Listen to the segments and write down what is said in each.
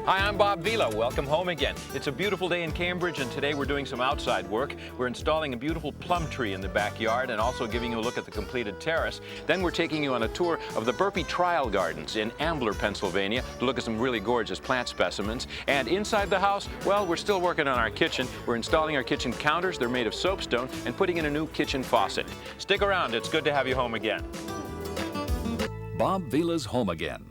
Hi, I'm Bob Vila. Welcome home again. It's a beautiful day in Cambridge, and today we're doing some outside work. We're installing a beautiful plum tree in the backyard and also giving you a look at the completed terrace. Then we're taking you on a tour of the Burpee Trial Gardens in Ambler, Pennsylvania, to look at some really gorgeous plant specimens. And inside the house, well, we're still working on our kitchen. We're installing our kitchen counters. They're made of soapstone, and putting in a new kitchen faucet. Stick around. It's good to have you home again. Bob Vila's home again.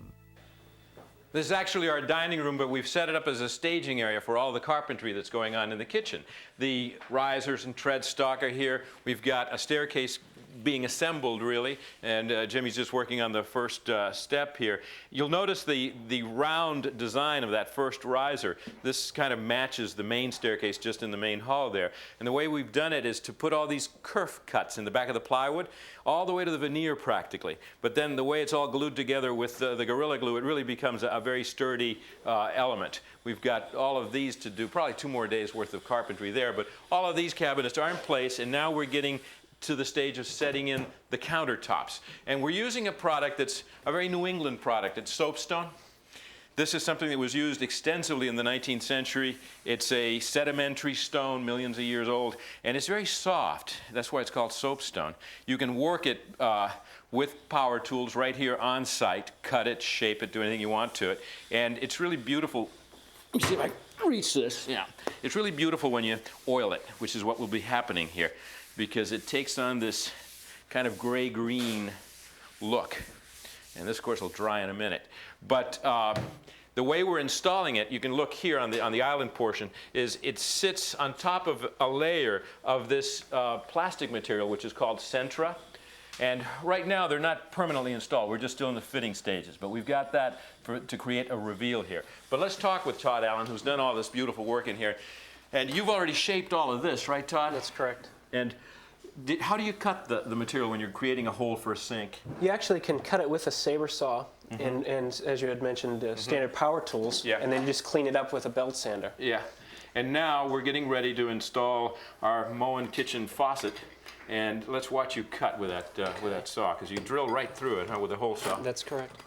This is actually our dining room, but we've set it up as a staging area for all the carpentry that's going on in the kitchen. The risers and tread stock are here. We've got a staircase being assembled, really, and Jimmy's just working on the first step here. You'll notice the round design of that first riser. This kind of matches the main staircase just in the main hall there. And the way we've done it is to put all these kerf cuts in the back of the plywood, all the way to the veneer practically. But then the way it's all glued together with the Gorilla Glue, it really becomes a very sturdy element. We've got all of these to do, probably 2 more days worth of carpentry there, but all of these cabinets are in place, and now we're getting to the stage of setting in the countertops. And we're using a product that's a very New England product. It's soapstone. This is something that was used extensively in the 19th century. It's a sedimentary stone, millions of years old, and it's very soft. That's why it's called soapstone. You can work it with power tools right here on site, cut it, shape it, do anything you want to it, and it's really beautiful. Let me see if I can reach this. Yeah, it's really beautiful when you oil it, which is what will be happening here, because it takes on this kind of gray-green look. And this, of course, will dry in a minute. But the way we're installing it, you can look here on the island portion, is it sits on top of a layer of this plastic material, which is called Centra. And right now, they're not permanently installed. We're just still in the fitting stages. But we've got that to create a reveal here. But let's talk with Todd Allen, who's done all this beautiful work in here. And you've already shaped all of this, right, Todd? That's correct. And how do you cut the material when you're creating a hole for a sink? You actually can cut it with a saber saw and as you had mentioned, standard power tools, and then you just clean it up with a belt sander. Yeah. And now we're getting ready to install our Moen kitchen faucet. And let's watch you cut with that saw, because you drill right through it, huh, with a hole saw. That's correct.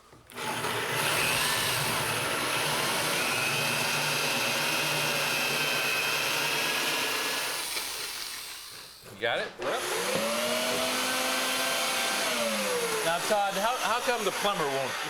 Got it? Yep. Now, Todd, how come the plumber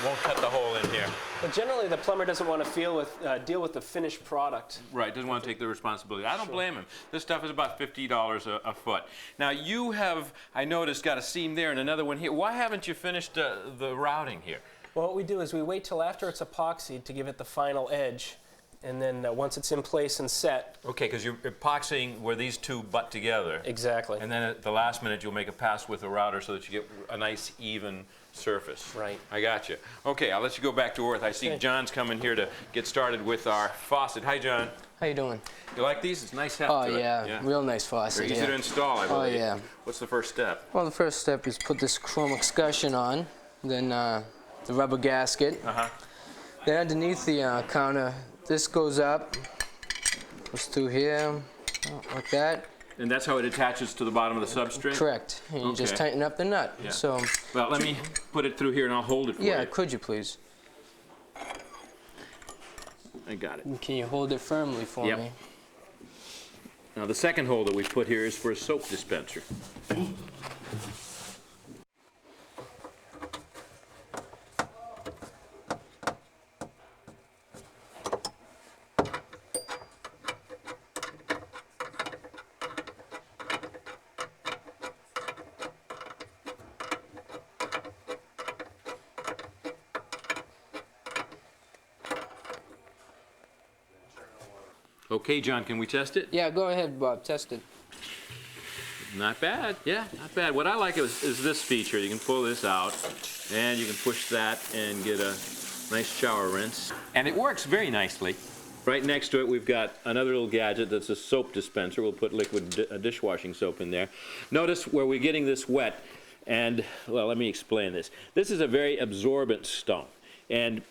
won't cut the hole in here? But generally, the plumber doesn't want to deal with the finished product. Right, doesn't want to take the responsibility. I don't blame him. This stuff is about $50 a foot. Now, you have, I noticed, got a seam there and another one here. Why haven't you finished the routing here? Well, what we do is we wait till after it's epoxied to give it the final edge. And then once it's in place and set. Okay, because you're epoxying where these two butt together. Exactly. And then at the last minute, you'll make a pass with the router so that you get a nice, even surface. Right. I got you. Okay, I'll let you go back to earth. I see John's coming here to get started with our faucet. Hi, John. How you doing? You like these? It's nice heft to it. Yeah, real nice faucet. They're easy to install, I believe. Oh, yeah. What's the first step? Well, the first step is put this chrome excursion on, then the rubber gasket. Then underneath the counter, this goes up, goes through here, like that. And that's how it attaches to the bottom of the substrate? Correct. And you just tighten up the nut. Yeah. So. Well, let me put it through here and I'll hold it for you. Yeah, could you please? I got it. Can you hold it firmly for me? Now the second hole that we put here is for a soap dispenser. Okay, John, can we test it? Yeah, go ahead, Bob, test it. Not bad, yeah, not bad. What I like is this feature. You can pull this out, and you can push that and get a nice shower rinse. And it works very nicely. Right next to it, we've got another little gadget that's a soap dispenser. We'll put liquid dishwashing soap in there. Notice where we're getting this wet, and, well, let me explain this. This is a very absorbent stone, and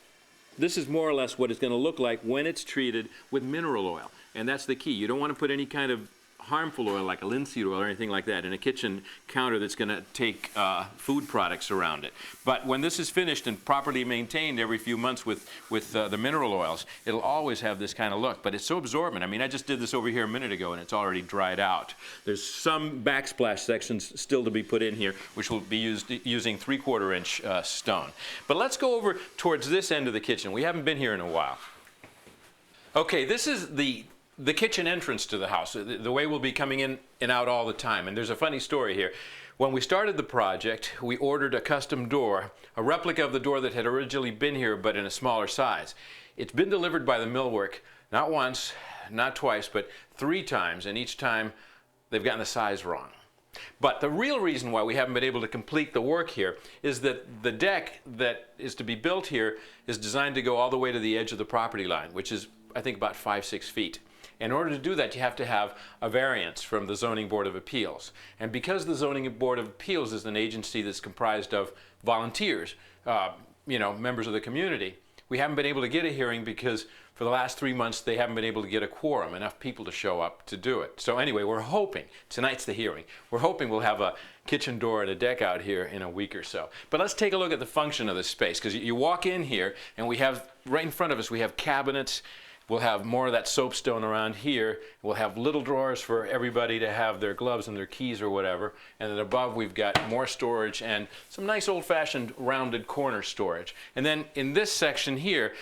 this is more or less what it's going to look like when it's treated with mineral oil. And that's the key. You don't want to put any kind of harmful oil like a linseed oil or anything like that in a kitchen counter that's going to take food products around it. But when this is finished and properly maintained every few months with the mineral oils, it'll always have this kind of look. But it's so absorbent. I mean, I just did this over here a minute ago and it's already dried out. There's some backsplash sections still to be put in here, which will be used using 3/4 inch stone. But let's go over towards this end of the kitchen. We haven't been here in a while. Okay, this is the kitchen entrance to the house, the way we'll be coming in and out all the time. And there's a funny story here. When we started the project, we ordered a custom door, a replica of the door that had originally been here, but in a smaller size. It's been delivered by the millwork, not once, not twice, but 3 times, and each time they've gotten the size wrong. But the real reason why we haven't been able to complete the work here is that the deck that is to be built here is designed to go all the way to the edge of the property line, which is, I think, about 5-6 feet. In order to do that, you have to have a variance from the Zoning Board of Appeals. And because the Zoning Board of Appeals is an agency that's comprised of volunteers, members of the community, we haven't been able to get a hearing because for the last 3 months they haven't been able to get a quorum, enough people to show up to do it. So anyway, we're hoping, tonight's the hearing, we're hoping we'll have a kitchen door and a deck out here in a week or so. But let's take a look at the function of this space, because you walk in here and we have, right in front of us, we have cabinets. We'll have more of that soapstone around here. We'll have little drawers for everybody to have their gloves and their keys or whatever. And then above we've got more storage and some nice old-fashioned rounded corner storage. And then in this section here,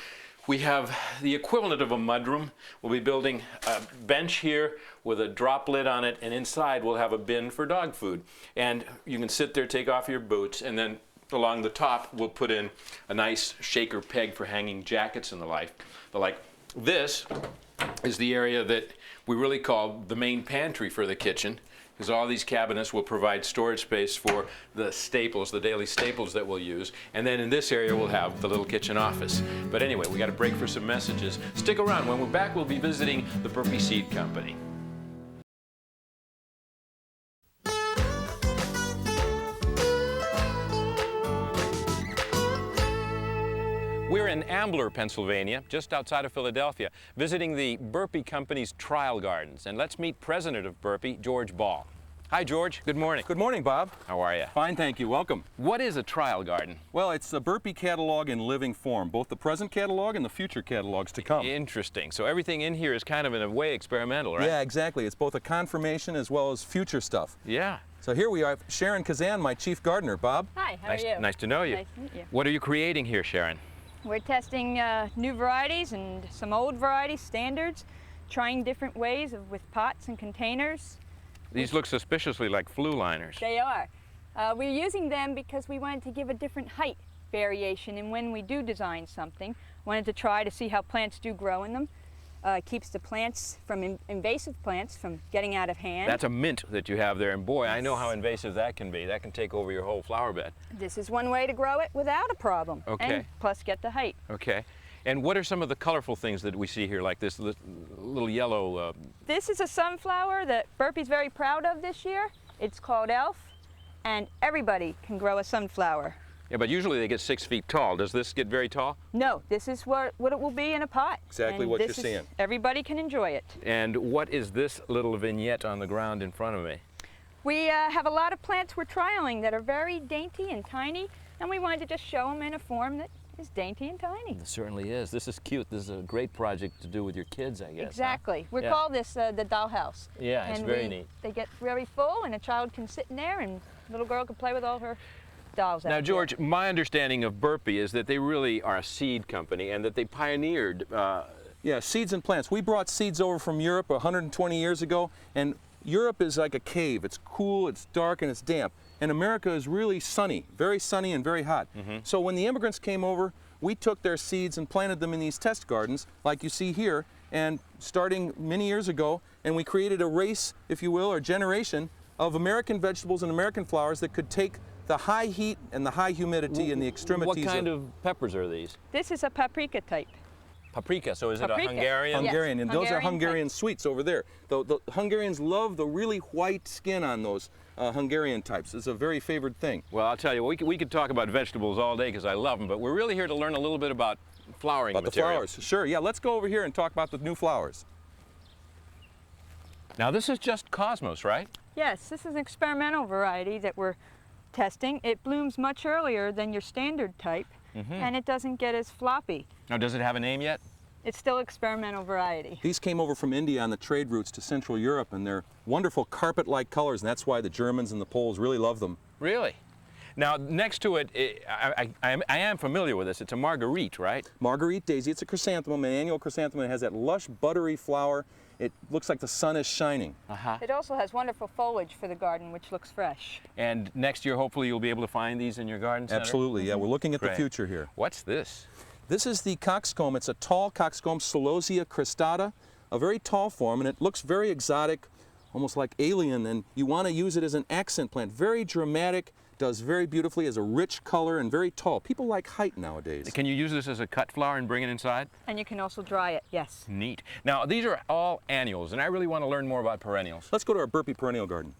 we have the equivalent of a mudroom. We'll be building a bench here with a drop lid on it, and inside we'll have a bin for dog food. And you can sit there, take off your boots, and then along the top we'll put in a nice shaker peg for hanging jackets and the like. This is the area that we really call the main pantry for the kitchen, because all these cabinets will provide storage space for the staples, the daily staples that we'll use. And then in this area we'll have the little kitchen office. But anyway, we got to break for some messages. Stick around. When we're back, we'll be visiting the Burpee Seed Company. We're in Ambler, Pennsylvania, just outside of Philadelphia, visiting the Burpee Company's Trial Gardens. And let's meet President of Burpee, George Ball. Hi, George. Good morning. Good morning, Bob. How are you? Fine, thank you. Welcome. What is a trial garden? Well, it's the Burpee catalog in living form, both the present catalog and the future catalogs to come. Interesting. So everything in here is kind of, in a way, experimental, right? Yeah, exactly. It's both a confirmation as well as future stuff. Yeah. So here we are, Sharon Kazan, my chief gardener. Bob? Hi, how are you? Nice to know you. Nice to meet you. What are you creating here, Sharon? We're testing new varieties and some old varieties, standards, trying different ways with pots and containers. These look suspiciously like flue liners. They are. We're using them because we wanted to give a different height variation, and when we do design something, wanted to try to see how plants do grow in them. Keeps the plants from invasive plants from getting out of hand. That's a mint that you have there, and boy, I know how invasive that can be. That can take over your whole flower bed. This is one way to grow it without a problem. Okay. And plus get the height. Okay. And what are some of the colorful things that we see here, like this little yellow? This is a sunflower that Burpee's very proud of this year. It's called Elf, and everybody can grow a sunflower. Yeah, but usually they get 6 feet tall. Does this get very tall? No, this is what it will be in a pot. Exactly and what you're seeing. Everybody can enjoy it. And what is this little vignette on the ground in front of me? We have a lot of plants we're trialing that are very dainty and tiny, and we wanted to just show them in a form that is dainty and tiny. It certainly is. This is cute. This is a great project to do with your kids, I guess. Exactly. Huh? We call this the dollhouse. Yeah, it's very neat. They get very full, and a child can sit in there, and a little girl can play with all her dolls out Now, there. George, my understanding of Burpee is that they really are a seed company and that they pioneered. Yeah, seeds and plants. We brought seeds over from Europe 120 years ago, and Europe is like a cave. It's cool, it's dark, and it's damp. And America is really sunny and very hot. So when the immigrants came over, we took their seeds and planted them in these test gardens, like you see here, and starting many years ago, and we created a race, if you will, or generation of American vegetables and American flowers that could take the high heat and the high humidity and the extremities. What kind of peppers are these? This is a paprika type. Paprika, so is Paprika. it a Hungarian? Yes, Hungarian, and those are Hungarian Hungarian sweets over there. The Hungarians love the really white skin on those Hungarian types. It's a very favored thing. Well, I'll tell you, we could talk about vegetables all day because I love them, but we're really here to learn a little bit about flowering About material. the flowers. Sure, yeah, let's go over here and talk about the new flowers. Now this is just Cosmos, right? Yes, this is an experimental variety that we're testing. It blooms much earlier than your standard type, and it doesn't get as floppy. Now does it have a name yet? It's still experimental variety. These came over from India on the trade routes to Central Europe, and they're wonderful carpet-like colors, and that's why the Germans and the Poles really love them. Really? Now, next to it, I am familiar with this. It's a marguerite, right? Marguerite daisy, it's a chrysanthemum, an annual chrysanthemum. It has that lush, buttery flower. It looks like the sun is shining. It also has wonderful foliage for the garden, which looks fresh. And next year, hopefully, you'll be able to find these in your garden center? Absolutely, yeah. We're looking at the Great. future here. What's this? This is the coxcomb. It's a tall coxcomb, Celosia cristata, a very tall form, and it looks very exotic, almost like alien, and you want to use it as an accent plant. Very dramatic, does very beautifully, has a rich color, and very tall. People like height nowadays. Can you use this as a cut flower and bring it inside? And you can also dry it, yes. Neat. Now, these are all annuals, and I really want to learn more about perennials. Let's go to our Burpee Perennial garden.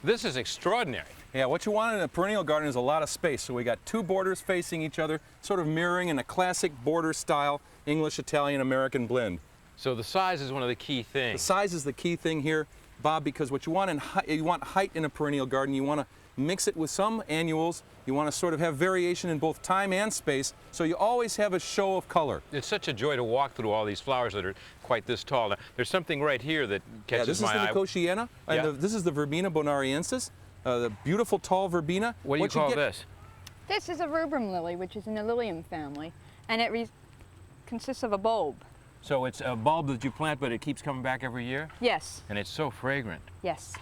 This is extraordinary. Yeah, what you want in a perennial garden is a lot of space. So we got two borders facing each other, sort of mirroring in a classic border style English, Italian, American blend. So the size is one of the key The things. size is the key thing here, Bob, because what you want you want height in a perennial garden. You want to mix it with some annuals. You want to sort of have variation in both time and space, so you always have a show of color. It's such a joy to walk through all these flowers that are quite this tall. Now, there's something right here that catches my eye. Yeah, this is the Nicotiana, and this is the Verbena bonariensis, the beautiful tall verbena. What do you call this? This is a rubrum lily, which is in the lilium family, and it consists of a bulb. So it's a bulb that you plant, but it keeps coming back every year? Yes, And it's so fragrant. yes.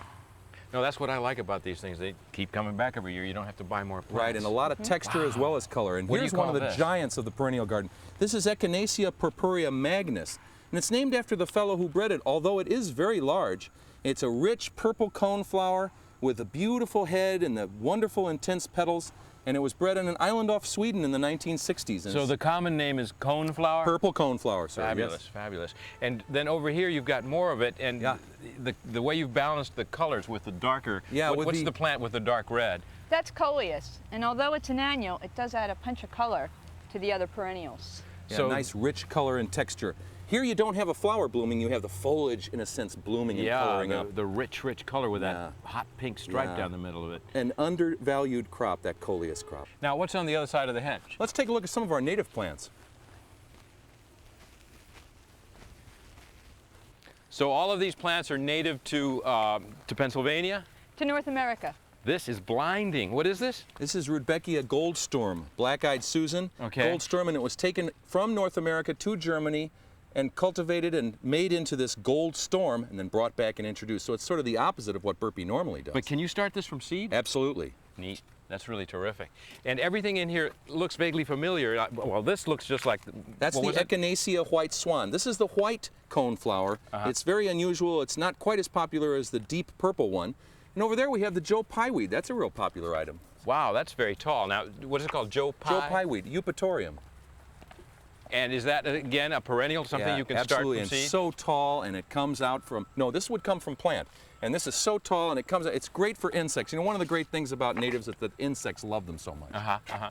No, that's what I like about these things. They keep coming back every year. You don't have to buy more plants. Right, and a lot of texture as well as color. And What do here's you one call of the this? giants of the perennial garden. This is Echinacea purpurea magnus, and it's named after the fellow who bred it, although it is very large. It's a rich purple cone flower with a beautiful head and the wonderful intense petals, and it was bred on an island off Sweden in the 1960s. And So it's the common name is coneflower? purple cone flower, sir. Fabulous, Yes. fabulous. And then over here you've got more of it, and Yeah. the way you've balanced the colors with the darker, Yeah, with what's the- the plant with the dark red? That's coleus, and although it's an annual, it does add a punch of color to the other perennials. Yeah, So- nice rich color and texture. Here you don't have a flower blooming, you have the foliage in a sense blooming and coloring up. the rich, rich color with Yeah. that hot pink stripe Yeah. down the middle of it. An undervalued crop, that coleus crop. Now, what's on the other side of the hedge? Let's take a look at some of our native plants. So all of these plants are native to Pennsylvania? To North America. This is blinding. What is this? This is Rudbeckia goldstorm, black-eyed Susan. Okay. Goldstorm, and it was taken from North America to Germany and cultivated and made into this gold storm and then brought back and introduced. So it's sort of the opposite of what Burpee normally does. But can you start this from seed? Absolutely. Neat. That's really terrific. And everything in here looks vaguely familiar. Well, this looks just like... That's what the was it? Echinacea white swan. This is the white coneflower. It's very unusual. It's not quite as popular as the deep purple one. And over there we have the Joe Pyeweed. That's a real popular item. Wow, that's very tall. Now, what is it called? Joe Pye? Joe Pyeweed, Eupatorium. And is that, again, a perennial, something Yeah, you can absolutely. start from And seed? so tall, and it comes out from, no, this would come from plant. And this is so tall, and it comes out, it's great for insects. You know, one of the great things about natives is that insects love them so much.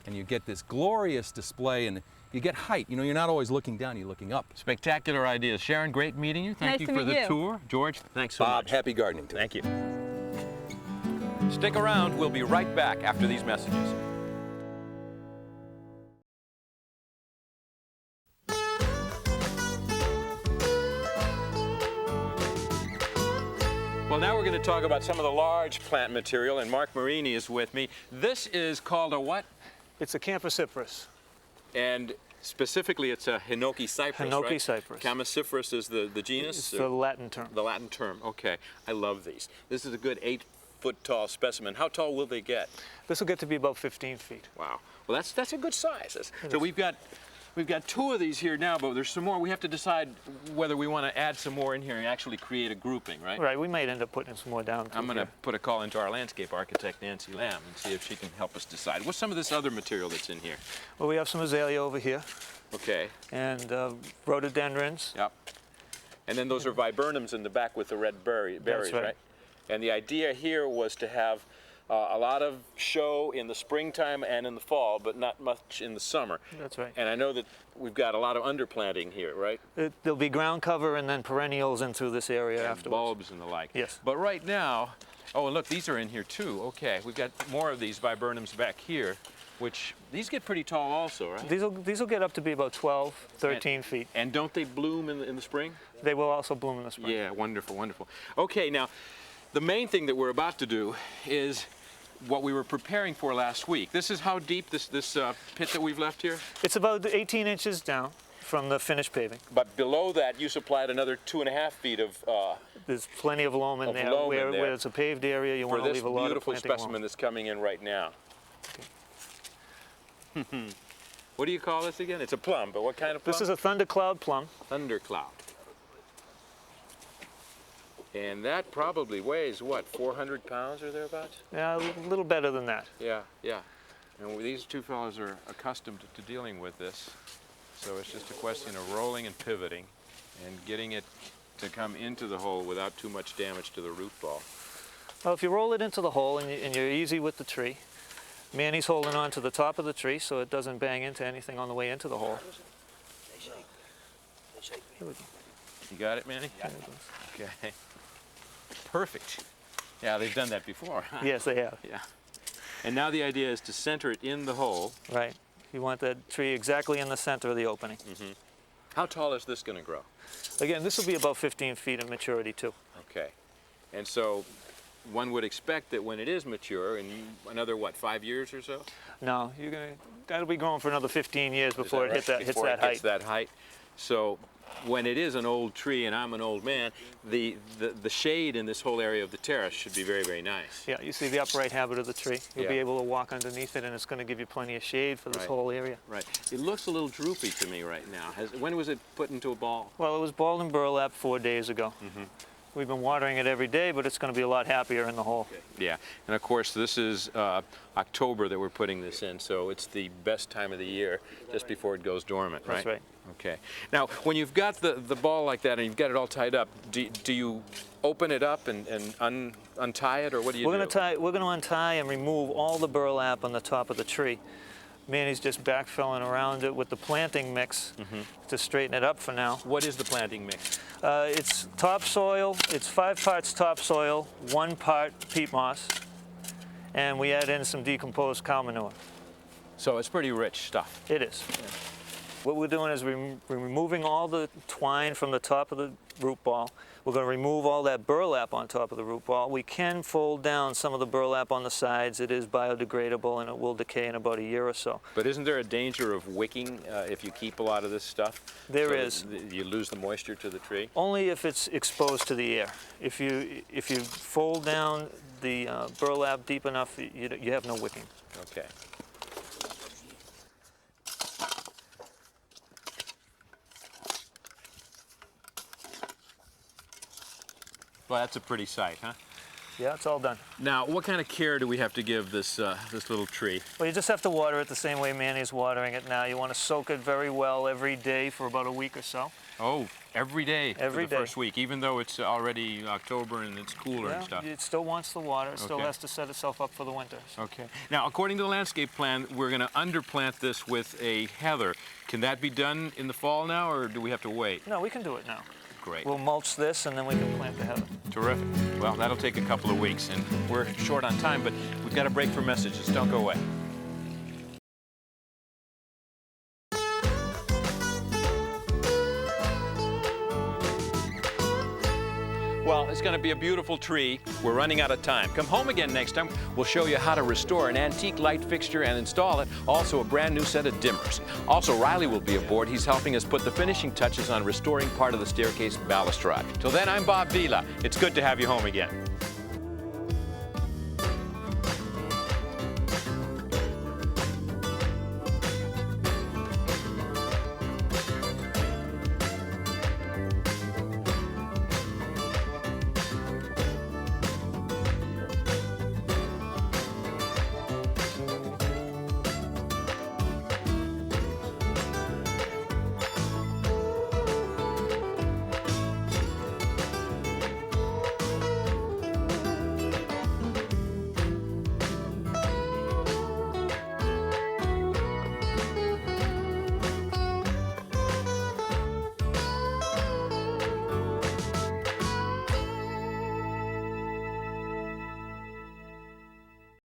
And you get this glorious display, and you get height. You know, you're not always looking down, you're looking up. Spectacular ideas. Sharon, great meeting you. Thank Nice you to for meet the you. tour. George, thanks so Bob, much. happy gardening to you. Thank you. Stick around. We'll be right back after these messages. Well, now we're going to talk about some of the large plant material, and Mark Marini is with me. This is called a what? It's a Camphocypress. And specifically, it's a Hinoki cypress, Hinoki right? cypress. Camphocypress is the genus? It's the Latin term. The Latin term, okay. I love these. This is a good 8-foot tall specimen. How tall will they get? This will get to be about 15 feet. Wow. Well, that's a good size. So we've got two of these here now, but there's some more. We have to decide whether we want to add some more in here and actually create a grouping, right? Right, we might end up putting some more down. I'm going to put a call into our landscape architect, Nancy Lamb, and see if she can help us decide. What's some of this other material that's in here? Well, we have some azalea over here Okay. and rhododendrons. Yep. And then those are viburnums in the back with the red berries, right. right? And the idea here was to have A lot of show in the springtime and in the fall, but not much in the summer. That's right. And I know that we've got a lot of underplanting here, right? There'll be ground cover and then perennials in through this area And afterwards. bulbs and the like. Yes. But right now, oh, and look, these are in here too. Okay, we've got more of these viburnums back here, which these get pretty tall also, right? These will get up to be about 12, 13 feet. And don't they bloom in the spring? They will also bloom in the spring. Yeah, wonderful, wonderful. Okay, now, the main thing that we're about to do is what we were preparing for last week. This is how deep this pit that we've left here? It's about 18 inches down from the finished paving. But below that, you supplied another 2.5 feet of There's plenty of loam in there. loam Where, in there. where it's a paved area, you for want to this leave a lot of beautiful planting specimen loam. that's coming in right now. What do you call this again? It's a plum, but what kind of plum? This is a thundercloud plum. thundercloud. And that probably weighs, what, 400 pounds or thereabouts? Yeah, a little better than that. Yeah, yeah. And these two fellows are accustomed to dealing with this. So it's just a question of rolling and pivoting and getting it to come into the hole without too much damage to the root ball. Well, if you roll it into the hole and you're easy with the tree, Manny's holding on to the top of the tree so it doesn't bang into anything on the way into the hole. You got it, Manny? Yeah. Okay. Perfect. Yeah, they've done that before. Huh? Yes, they have. Yeah. And now the idea is to center it in the hole. Right. You want that tree exactly in the center of the opening. Mm-hmm. How tall is this going to grow? Again, this will be about 15 feet in maturity too. Okay. And so one would expect that when it is mature, in another, what, 5 years or so? No, that'll be growing for another 15 years before it hits that Before it height. hits that height. So when it is an old tree and I'm an old man, the shade in this whole area of the terrace should be very, very nice. Yeah, you see the upright habit of the tree. You'll be Yeah. able to walk underneath it and it's going to give you plenty of shade for this Right. whole area. Right. It looks a little droopy to me right now. When was it put into a ball? Well, it was balled and burlap 4 days ago. Mm-hmm. We've been watering it every day, but it's going to be a lot happier in the hole. Yeah. And of course, this is October that we're putting this in, so it's the best time of the year, just before it goes dormant, right? That's right. Okay. Now, when you've got the ball like that and you've got it all tied up, do you open it up and untie it, or what do you do? We're going to untie and remove all the burlap on the top of the tree. Manny's just backfilling around it with the planting mix to straighten it up for now. What is the planting mix? It's topsoil. It's 5 parts topsoil, 1 part peat moss, and we add in some decomposed cow manure. So it's pretty rich stuff. It is. Yeah. What we're doing is we're removing all the twine from the top of the root ball. We're going to remove all that burlap on top of the root ball. We can fold down some of the burlap on the sides. It is biodegradable and it will decay in about a year or so. But isn't there a danger of wicking if you keep a lot of this stuff? There so is. You lose the moisture to the tree? Only if it's exposed to the air. If you fold down the burlap deep enough, you have no wicking. Okay. Well, that's a pretty sight, huh? Yeah, it's all done. Now, what kind of care do we have to give this this little tree? Well, you just have to water it the same way Manny's watering it now. You want to soak it very well every day for about a week or so. Oh, every day Every for the day. first week, even though it's already October and it's cooler and stuff. It still wants the water. It still Okay. has to set itself up for the winter. Okay. Now, according to the landscape plan, we're going to underplant this with a heather. Can that be done in the fall now, or do we have to wait? No, we can do it now. Great. We'll mulch this and then we can plant the heather. Terrific. Well, that'll take a couple of weeks, and we're short on time, but we've got a break for messages. Don't go away. Well, it's going to be a beautiful tree. We're running out of time. Come home again next time. We'll show you how to restore an antique light fixture and install it. Also, a brand new set of dimmers. Also, Riley will be aboard. He's helping us put the finishing touches on restoring part of the staircase balustrade. Till then, I'm Bob Vila. It's good to have you home again.